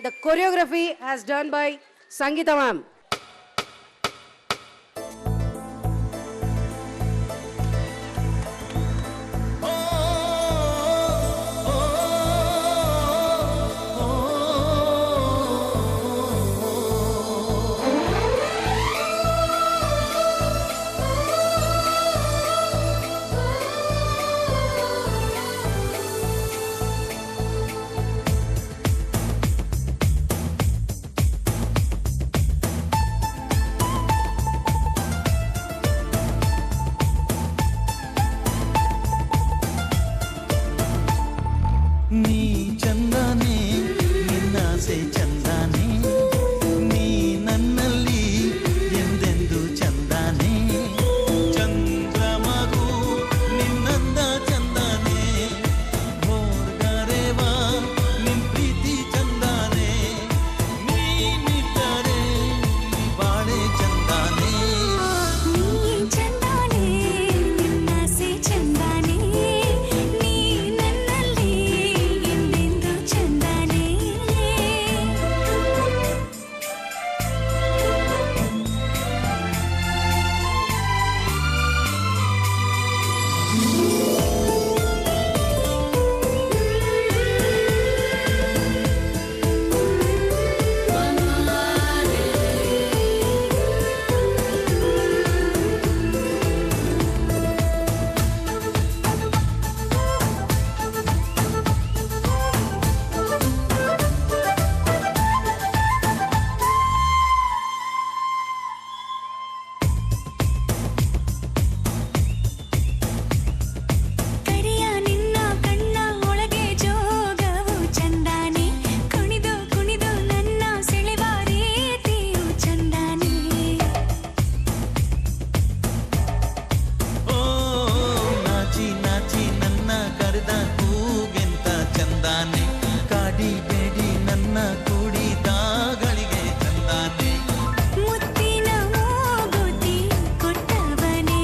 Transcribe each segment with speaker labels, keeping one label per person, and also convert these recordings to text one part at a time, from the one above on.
Speaker 1: The choreography has done by Sangeeta ma'am.
Speaker 2: ನೀ ಚಂದಾನೆ ನಿನ್ನಾಸೆ ಚಂದಾನೆ ನೀ ನನ್ನಲ್ಲಿ ಎಂದೆಂದು ಚಂದಾನೆ ಚಂದ್ರಮಗು ನಿನ್ನಂದ ಚಂದಾನೆ ಹೋರ್ಗರೆವಾ ನಿನ್ ಪ್ರೀತಿ ಚಂದಾನೆ ನೀನಿದ್ದರೆ ಬಾಳೆ ಚಂದಾನೆ
Speaker 3: ನೀ ಚಂದಾನೆ ನಿನ್ನಾಸೆ ಚಂದಾನೆ ನೀ ನನ್ನಲ್ಲಿ ಎಂದೆಂದು ಚಂದಾನೆ ಕರಿಯ ನಿನ್ನ ಕಣ್ಣ ಒಳಗೆ ಜೋಗವು ಚಂದಾನೆ ಕುಣಿದು ಕುಣಿದು ನನ್ನ ಸೆಳೆವ ರೀತಿಯು ಚಂದಾನೆ
Speaker 2: ಓ ನಾಚಿ ನಾಚಿ ನನ್ನ ಕರೆದ ಕೂಗೆಂತ ಚಂದಾನೆ ಕಾಡಿ ಬೇಡಿ ನನ್ನ ಕುಡಿದಾಗಳಿಗೆ ಚಂದಾನೆ
Speaker 3: ಮುತ್ತಿನ ಮೂಗುತಿ ಕೊಟ್ಟವನೇ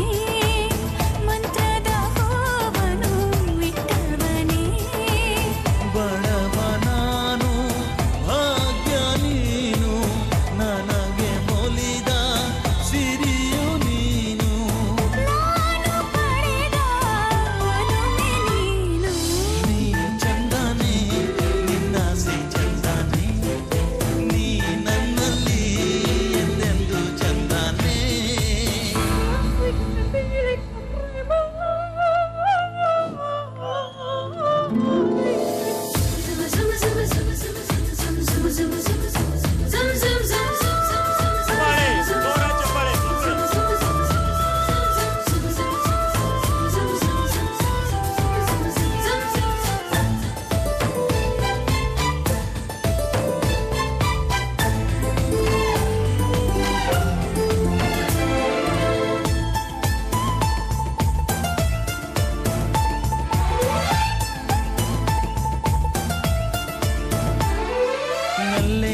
Speaker 3: ಮಂತ್ರದ ಹೂವನು ಇಟ್ಟವನೇ
Speaker 2: ಬಡವ ನಾನು ಭಾಗ್ಯ ನೀನು ನನಗೆ ಮೊಲಿದ ಸಿರಿಯು ನೀನು
Speaker 3: ನಾನು ಪಡೆದ ಒಲುಮೆ ನೀನು
Speaker 2: ನೀ ಚಂದಾನೆ ನಿನ್ನಾಸೆ ಚಂದಾನೆ ನೀ ನನ್ನಲ್ಲಿ ಎಂದೆಂದು ಚಂದಾನೆ ನಲ್ಲೆ